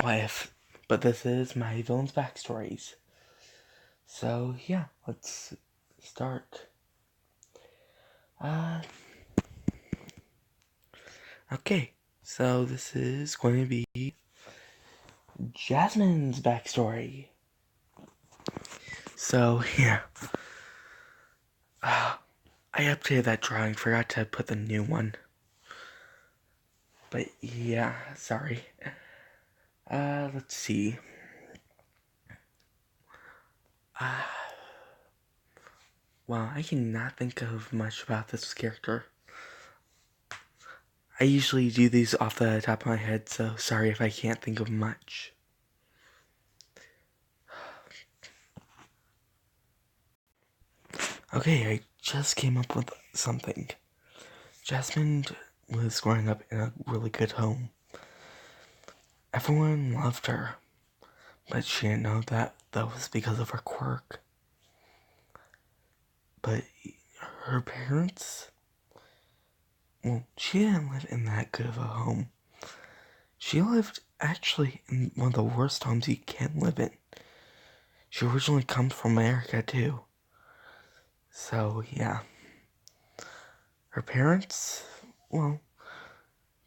life, but this is my villain's backstories. So yeah, let's start. Okay, so this is going to be Jasmine's backstory. So yeah, I updated that drawing, forgot to put the new one. But yeah, sorry. Let's see. Well, I cannot think of much about this character. I usually do these off the top of my head, so sorry if I can't think of much. Okay, I just came up with something. Jasmine was growing up in a really good home. Everyone loved her, but she didn't know that was because of her quirk. But her parents, well, she didn't live in that good of a home. She lived actually in one of the worst homes you can live in. She originally comes from America too. So yeah. Her parents, well,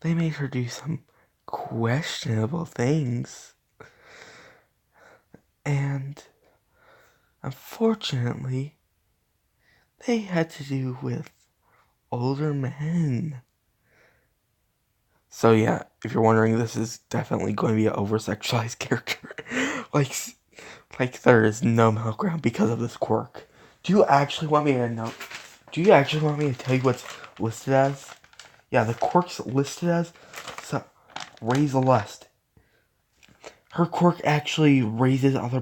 they made her do some questionable things. And unfortunately, they had to do with older men. So yeah, if you're wondering, this is definitely going to be an over-sexualized character. like there is no middle ground because of this quirk. Do you actually want me to know? Do you actually want me to tell you what's listed as? Yeah, the quirk's listed as raise a lust. Her quirk actually raises other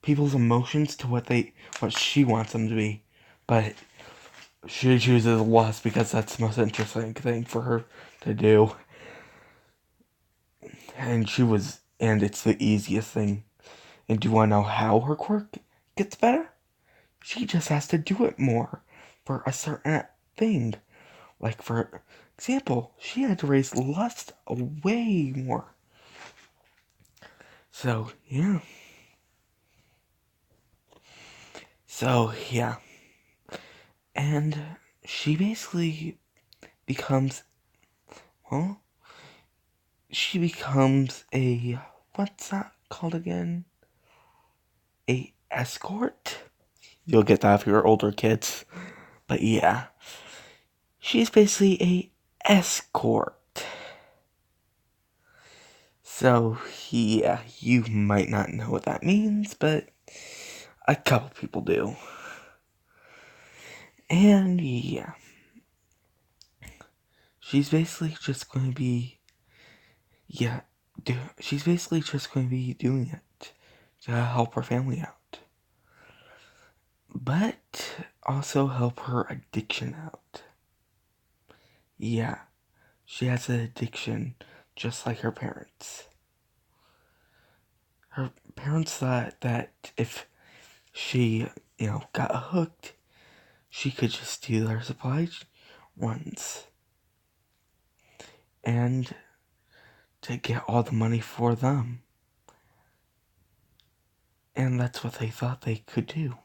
people's emotions to what she wants them to be, but she chooses lust because that's the most interesting thing for her to do. And it's the easiest thing. And do you want to know how her quirk gets better? She just has to do it more for a certain thing. Like, for example, she had to raise lust way more. So, yeah. And she basically becomes, well, she becomes a, what's that called again? A escort? You'll get that if you're older kids. But yeah. She's basically a escort. So, yeah, you might not know what that means, but a couple people do. And yeah. She's basically just going to be, she's basically just going to be doing it to help her family out. But also help her addiction out. Yeah, she has an addiction just like her parents. Her parents thought that if she, got hooked, she could just do their supply runs. And to get all the money for them. And that's what they thought they could do.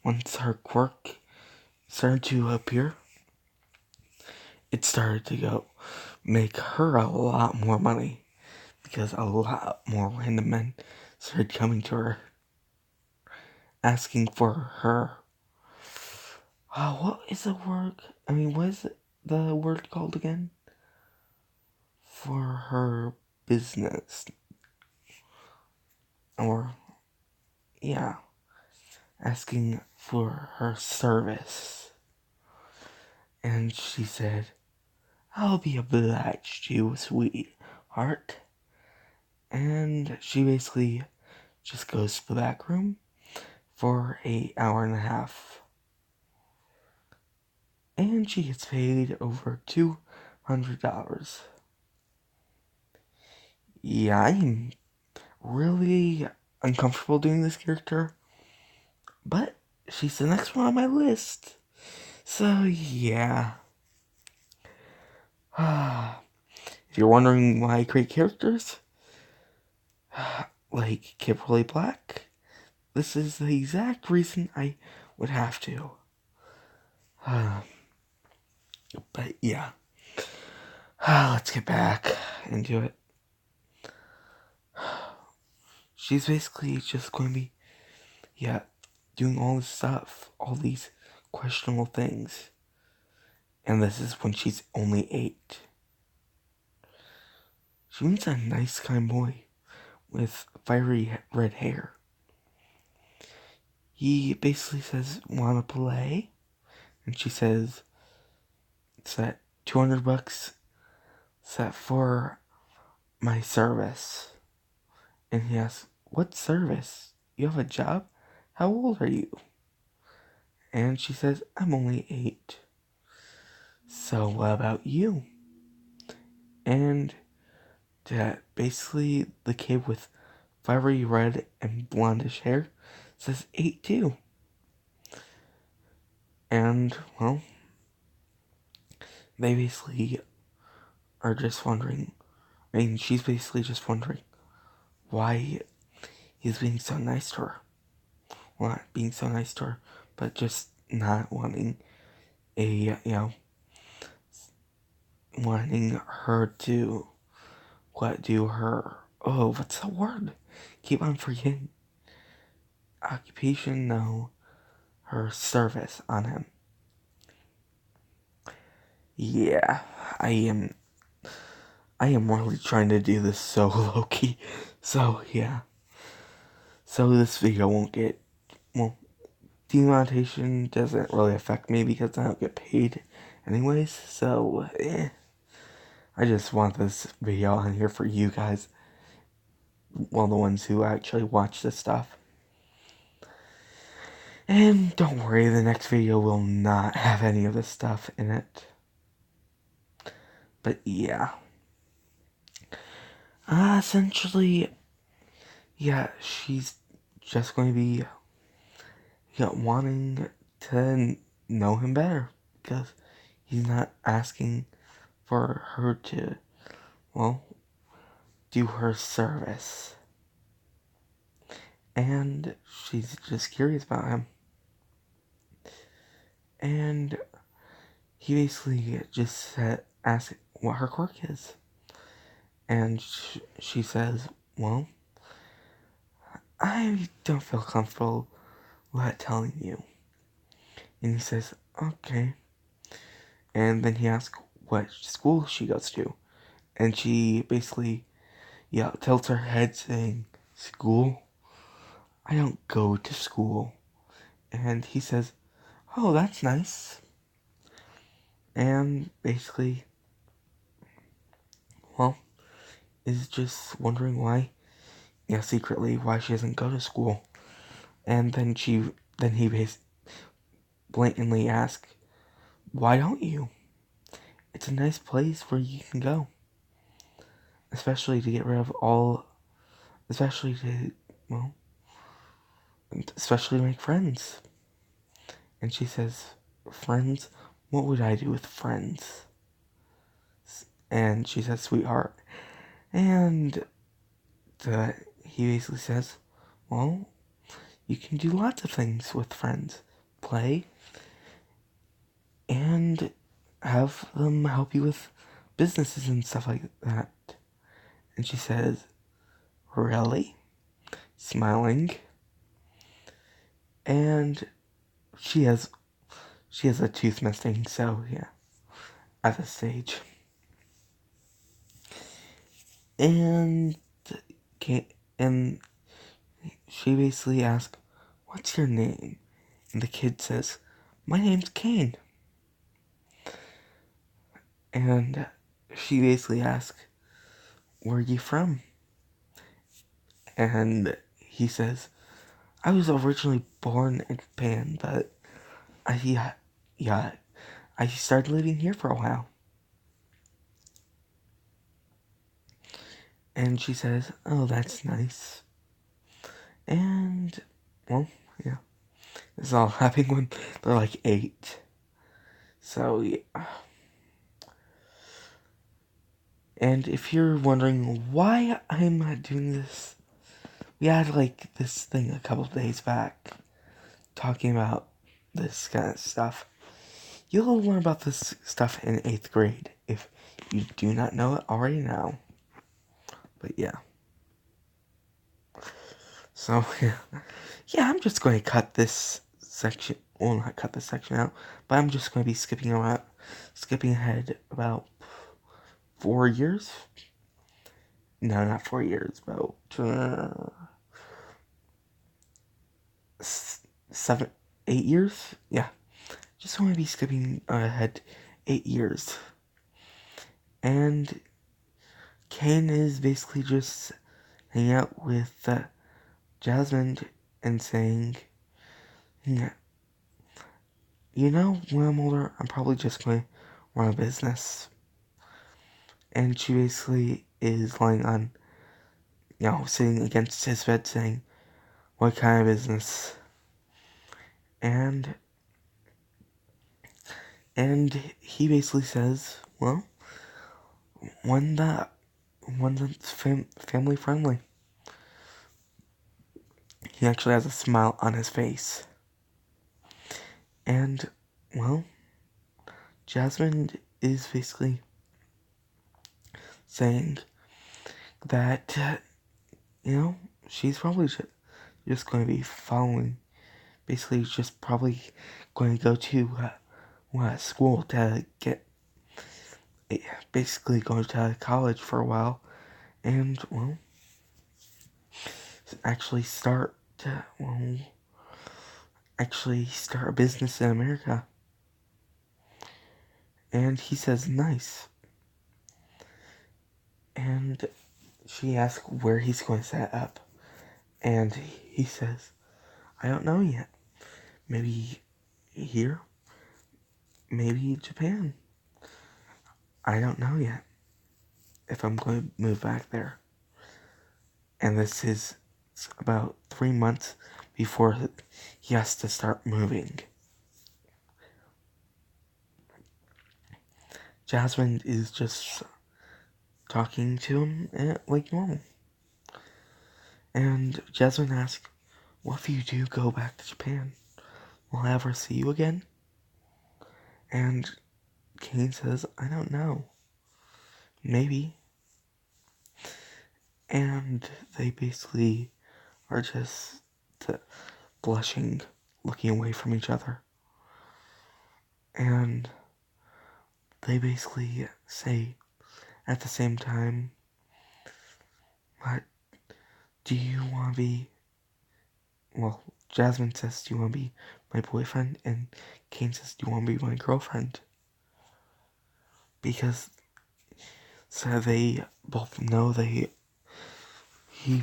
Once her quirk started to appear, it started to make her a lot more money. Because a lot more random men started coming to her, asking for her. What is the word? What is the word called again? For her business. Or, yeah, asking for her service. And she said, I'll be obliged to you, sweetheart. And she basically just goes to the back room for an hour and a half. And she gets paid over $200. Yeah, I'm really uncomfortable doing this character, but she's the next one on my list. So, yeah. If you're wondering why I create characters, like Kimberly Black. This is the exact reason I would have to. But yeah. Let's get back into it. She's basically just going to be, doing all this stuff, all these questionable things. And this is when she's only 8. She meets a nice, kind boy with fiery red hair. He basically says, "Wanna play?" And she says, "It's that $200 set for my service." And he asks, "What service? You have a job? How old are you?" And she says, "I'm only 8. So what about you?" And basically the kid with fiery red and blondish hair says 8 too. And, well, they basically are just wondering. I mean, she's basically just wondering why he's being so nice to her. Well, not being so nice to her, but just not wanting wanting her to, do her, what's the word? Keep on forgetting. Occupation, no. Her service on him. Yeah, I am really trying to do this so low-key. So, yeah. So this video won't get, well, demonetization doesn't really affect me because I don't get paid anyways. So, I just want this video on here for you guys. Well, the ones who actually watch this stuff. And don't worry, the next video will not have any of this stuff in it. But yeah. Essentially, she's just going to be wanting to know him better because he's not asking for her to, well, do her service. And she's just curious about him. And he basically just asks what her quirk is. And she says, "Well, I don't feel comfortable with telling you." And he says, "Okay." And then he asks what school she goes to. And she basically, tilts her head saying, "School? I don't go to school." And he says, "Oh, that's nice." And basically, well, is just wondering why, secretly, why she doesn't go to school. And then he blatantly asks, "Why don't you? It's a nice place where you can go. Especially to get rid of especially to, well, especially to make friends." And she says, "Friends? What would I do with friends?" And she says, "Sweetheart." And he basically says, "Well, you can do lots of things with friends. Play, and have them help you with businesses and stuff like that." And she says, "Really?" Smiling. And she has a tooth missing, so yeah, at this stage. And and she basically asks, "What's your name?" And the kid says, "My name's Kane." And she basically asks, "Where are you from?" And he says, "I was originally born in Japan, but I I started living here for a while." And she says, "Oh, that's nice." And, well, yeah. This is all happening when they're like 8. So, yeah. And if you're wondering why I'm doing this we had like this thing a couple days back talking about this kind of stuff. You'll learn about this stuff in 8th grade if you do not know it already now. But yeah. So, yeah, I'm just going to cut this section, well, not cut this section out, but I'm just going to be skipping ahead about 4 years. No, not 4 years, about 7, 8 years. Yeah, just going to be skipping ahead 8 years, and Kane is basically just hanging out with Jasmine and saying, yeah, you know, when I'm older, I'm probably just going to run a business. And she basically is lying on, sitting against his bed saying, what kind of business? And he basically says, well, one that's family friendly. He actually has a smile on his face. And, well, Jasmine is basically saying that, she's probably just going to be following, basically just probably going to go to school to get, basically going to college for a while, and, well, actually start a business in America. And he says, nice. And she asks where he's going to set up. And he says, I don't know yet. Maybe here? Maybe Japan. I don't know yet if I'm going to move back there. And this is about 3 months before he has to start moving. Jasmine is just talking to him like normal. And Jasmine asks, what if you do go back to Japan? Will I ever see you again? And Kane says, I don't know. Maybe. And they basically are just blushing, looking away from each other. And they basically say at the same time, what, do you want to be, well, Jasmine says, do you want to be my boyfriend? And Kane says, do you want to be my girlfriend? Because, so they both know he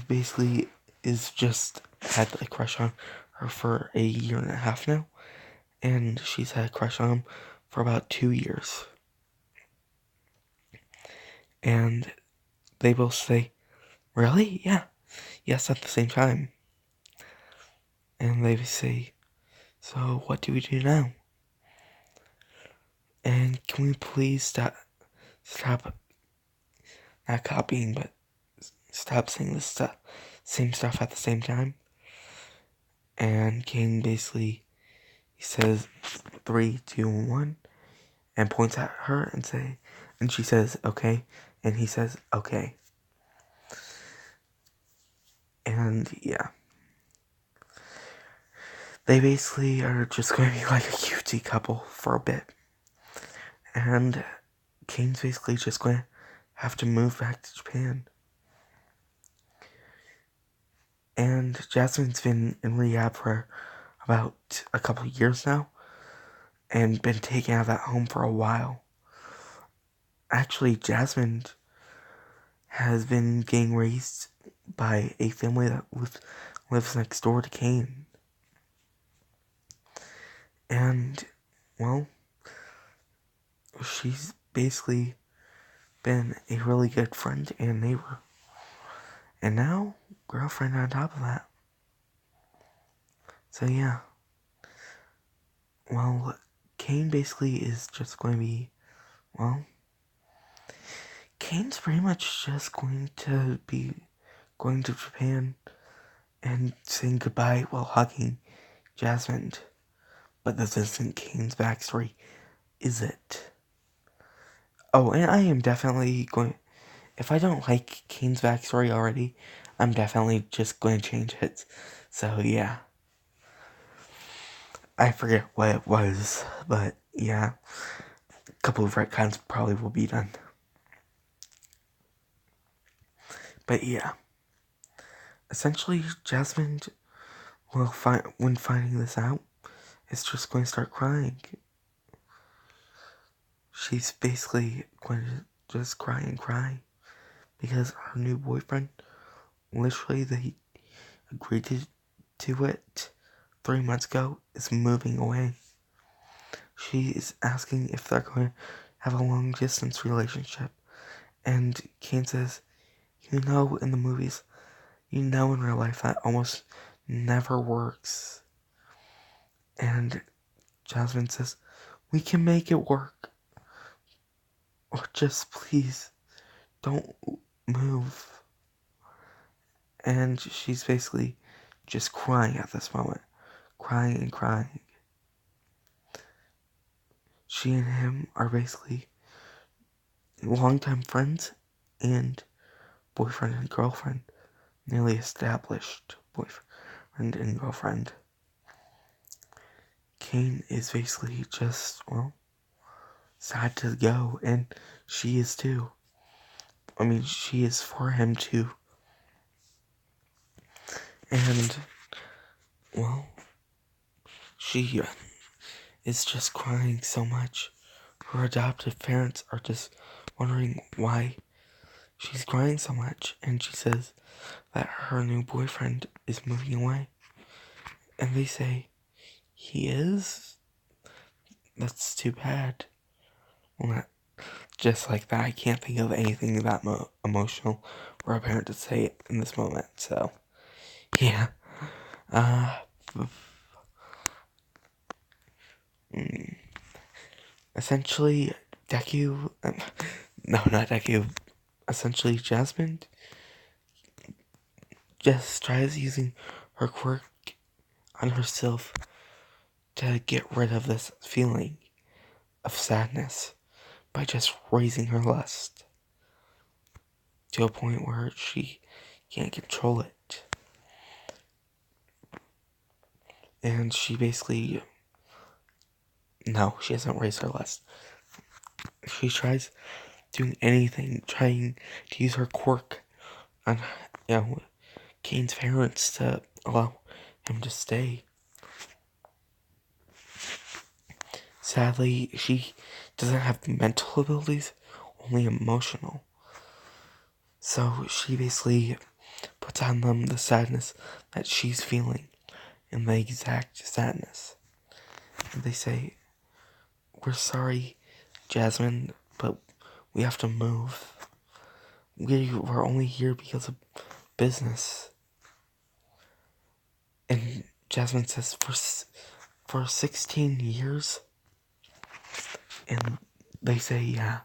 basically is just had a crush on her for a year and a half now. And she's had a crush on him for about 2 years. And they both say, really? Yeah. Yes, at the same time. And they say, so what do we do now? And can we please stop not copying, but stop saying this same stuff at the same time? And Kane basically, he says 3, 2, 1, and points at her and she says, okay, and he says, okay. And yeah, they basically are just going to be like a cutesy couple for a bit. And Kane's basically just going to have to move back to Japan. And Jasmine's been in rehab for about a couple of years now and been taken out of that home for a while. Actually, Jasmine has been getting raised by a family that lives next door to Kane. And, well, she's basically been a really good friend and neighbor. And now, girlfriend on top of that. So yeah. Well, Kane basically is just going to be, well, Kane's pretty much just going to be going to Japan and saying goodbye while hugging Jasmine. But this isn't Kane's backstory, is it? Oh, and I am definitely going... If I don't like Kane's backstory already, I'm definitely just going to change it. So, yeah. I forget what it was, but yeah. A couple of retcons probably will be done. But yeah. Essentially, Jasmine will when finding this out, is just going to start crying. She's basically going to just cry and cry because her new boyfriend, literally they agreed to it 3 months ago, is moving away. She is asking if they're going to have a long distance relationship, and Kane says, in the movies, in real life that almost never works. And Jasmine says, we can make it work. Or just please, don't move. And she's basically just crying at this moment. Crying and crying. She and him are basically longtime friends and boyfriend and girlfriend. Nearly established boyfriend and girlfriend. Kane is basically just, sad to go, and she is too. I mean, she is for him too. And, she is just crying so much. Her adoptive parents are just wondering why she's crying so much, and she says that her new boyfriend is moving away. And they say, he is? That's too bad. Well, not just like that. I can't think of anything that emotional for a parent to say in this moment, so, yeah. Essentially, Deku, no, not Deku, essentially Jasmine just tries using her quirk on herself to get rid of this feeling of sadness by just raising her lust to a point where she can't control it. And she basically, no, she hasn't raised her lust. She tries doing anything, trying to use her quirk on, Kane's parents to allow him to stay. Sadly, she doesn't have mental abilities, only emotional. So she basically puts on them the sadness that she's feeling, and the exact sadness. And they say, we're sorry, Jasmine, but we have to move. We're only here because of business. And Jasmine says, for 16 years? And they say, yeah,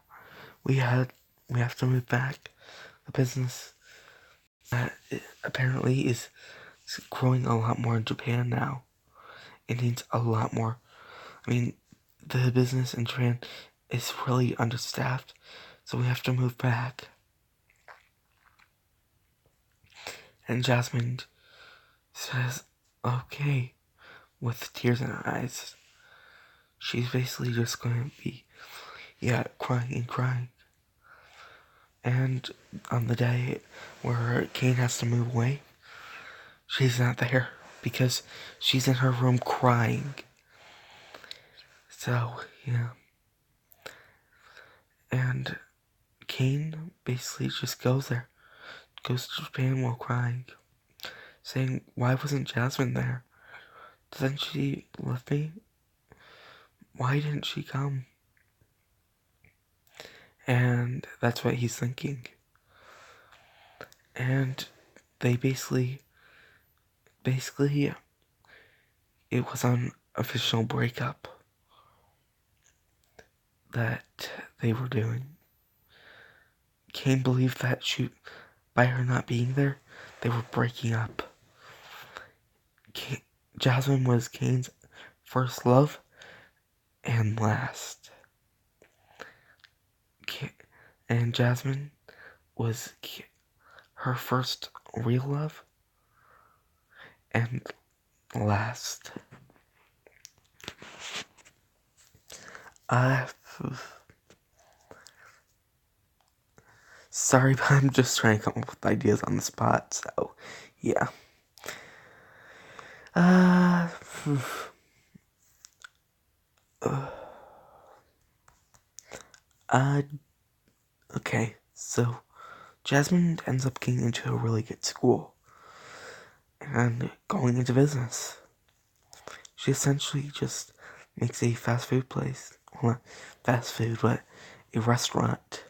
we have to move back. The business apparently is growing a lot more in Japan now. It needs a lot more. I mean, the business in Japan is really understaffed, so we have to move back. And Jasmine says, okay, with tears in her eyes. She's basically just going to be, crying and crying. And on the day where Kane has to move away, she's not there because she's in her room crying. So, yeah. And Kane basically just goes to Japan while crying, saying, why wasn't Jasmine there? Doesn't she love me? Why didn't she come? And that's what he's thinking. And they basically, it was an official breakup that they were doing. Kane believed that by her not being there, they were breaking up. Jasmine was Kane's first love and last. And Jasmine was her first real love and last. Uh, Sorry, but I'm just trying to come up with ideas on the spot, so yeah. Uh, uh, okay, so Jasmine ends up getting into a really good school and going into business. She essentially just makes a fast food place. Well, not fast food, but a restaurant.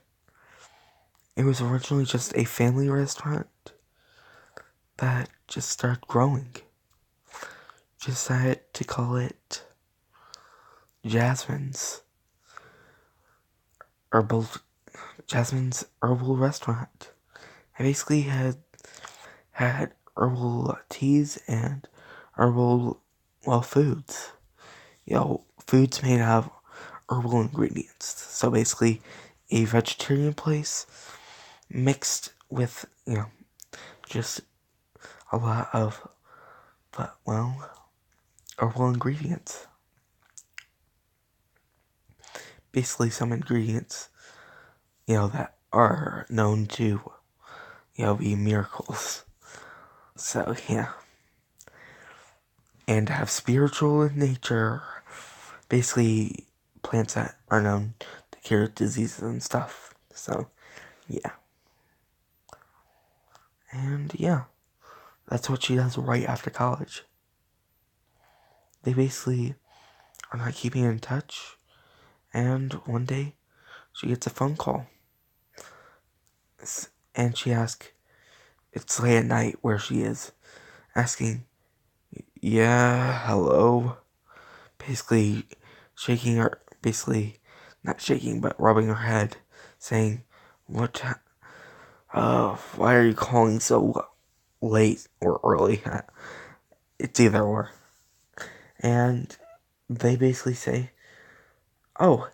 It was originally just a family restaurant that just started growing. She decided to call it Jasmine's Herbal Jasmine's Herbal Restaurant. I basically had herbal teas and herbal foods. Foods made out of herbal ingredients. So basically a vegetarian place mixed with, just a lot of herbal ingredients. Basically some ingredients, that are known to, be miracles. So yeah. And have spiritual in nature. Basically plants that are known to cure diseases and stuff. So yeah. And yeah. That's what she does right after college. They basically are not keeping in touch. And one day, she gets a phone call. And she asks, it's late at night where she is, asking, yeah, hello? Basically, not shaking, but rubbing her head, saying, why are you calling so late or early? It's either or. And they basically say, oh,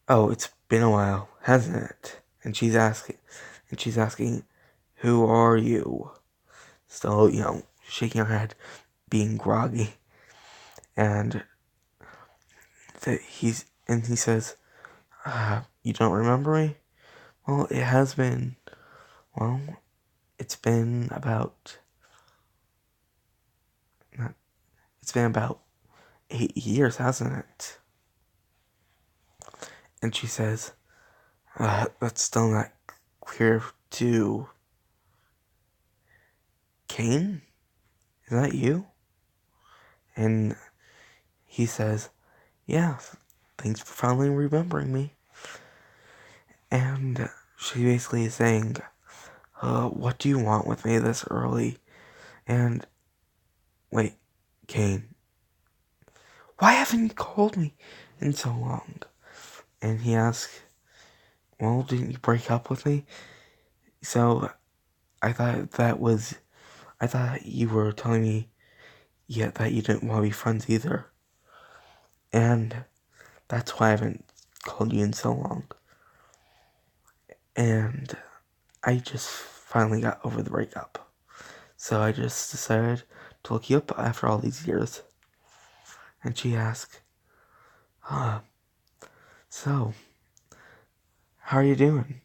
it's been a while, hasn't it? And she's asking, who are you? Still, shaking her head, being groggy. And he says, you don't remember me? Well, it's been about 8 years, hasn't it? And she says, that's still not clear to Kane? Is that you? And he says, yeah, thanks for finally remembering me. And she basically is saying, what do you want with me this early? And, wait, Kane, why haven't you called me in so long? And he asks, well, didn't you break up with me? So, I thought you were telling me, that you didn't want to be friends either. And that's why I haven't called you in so long. And I just finally got over the breakup. So I just decided to look you up after all these years. And she asked, so, how are you doing?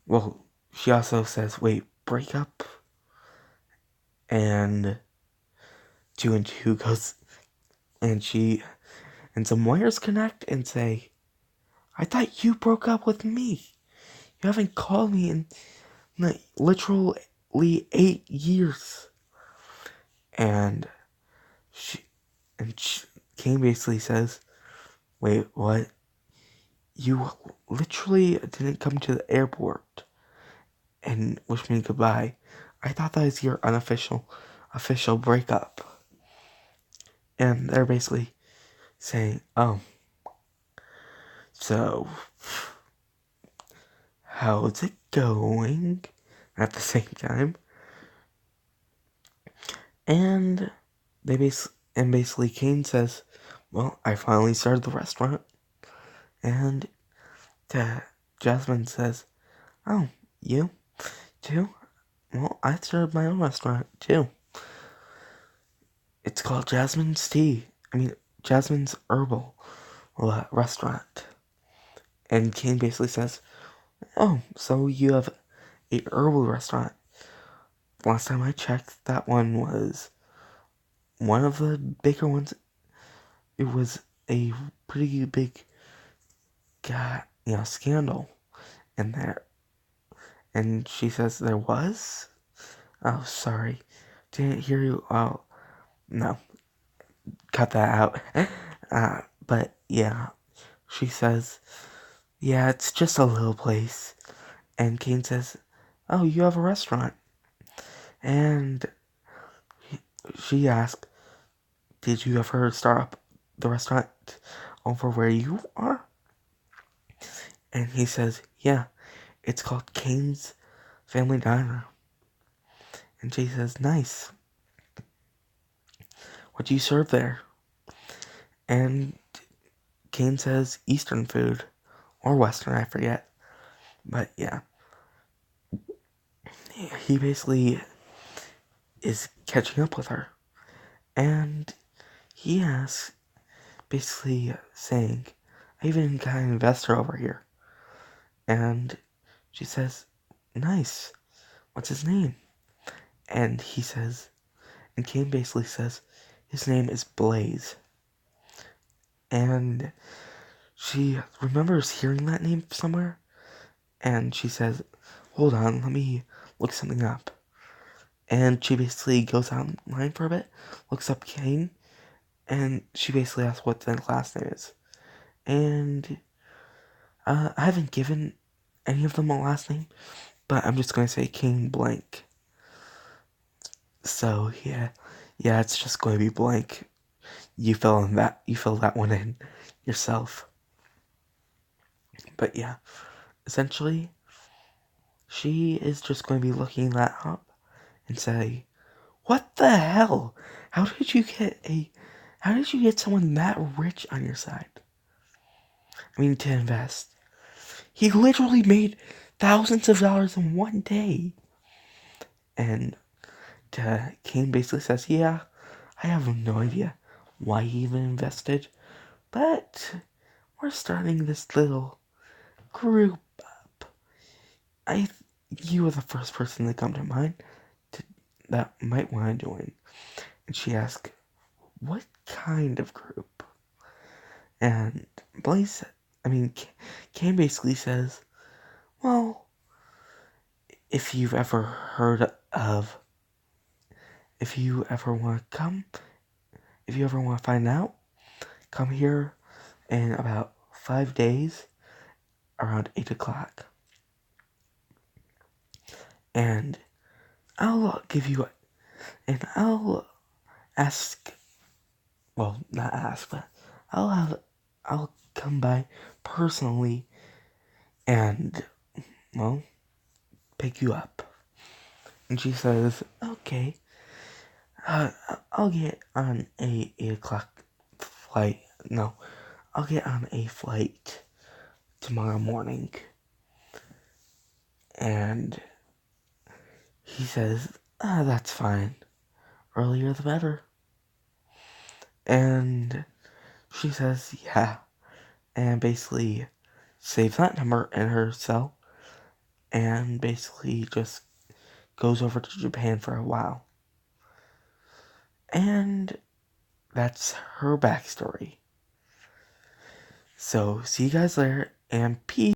Well, she also says, wait, breakup? And 2 and 2 goes, and some wires connect and say, I thought you broke up with me. You haven't called me in literally 8 years. And Kane basically says, wait, what? You literally didn't come to the airport and wish me goodbye. I thought that was your official breakup. And they're basically saying, oh, so how's it going? At the same time. And basically Kane says, well, I finally started the restaurant. And Jasmine says, oh, you too? Well, I started my own restaurant too. It's called Jasmine's Herbal Restaurant. And Kane basically says, oh, so you have a herbal restaurant. Last time I checked, that one was one of the bigger ones. It was a pretty big, scandal in there. And she says, there was? Oh, sorry. Didn't hear you. Oh, no. Cut that out. But yeah, she says, yeah, it's just a little place. And Kane says, oh, you have a restaurant. And she asks, did you ever start up the restaurant over where you are? And he says, yeah, it's called Kane's Family Diner. And she says, nice. What do you serve there? And Kane says, Eastern food. Or Western, I forget. But yeah. He basically is catching up with her. And he asks, basically saying, I even got an investor over here. And she says, nice. What's his name? And he says, and Kane basically says, his name is Blaze. And she remembers hearing that name somewhere. And she says, hold on, let me look something up. And she basically goes online for a bit, looks up Kane, and she basically asks what the last name is. And I haven't given any of them a last name, but I'm just going to say Kane blank. So, yeah, it's just going to be blank. You fill that one in yourself. But yeah, essentially, she is just going to be looking that up and say, what the hell? How did you get someone that rich on your side? I mean, to invest. He literally made thousands of dollars in one day. And Kane basically says, yeah, I have no idea why he even invested, but we're starting this little group up. You were the first person to come to mind that might want to join. And she asked, what kind of group? And Kane basically says, well, if you ever want to come, if you ever want to find out, come here in about 5 days around 8 o'clock. And I'll ask, well, not ask, but I'll come by personally and, well, pick you up. And she says, okay, I'll get on a 8 o'clock flight. No, I'll get on a flight tomorrow morning. And he says, that's fine. Earlier the better. And she says, yeah. And basically saves that number in her cell. And basically just goes over to Japan for a while. And that's her backstory. So, see you guys later, and peace.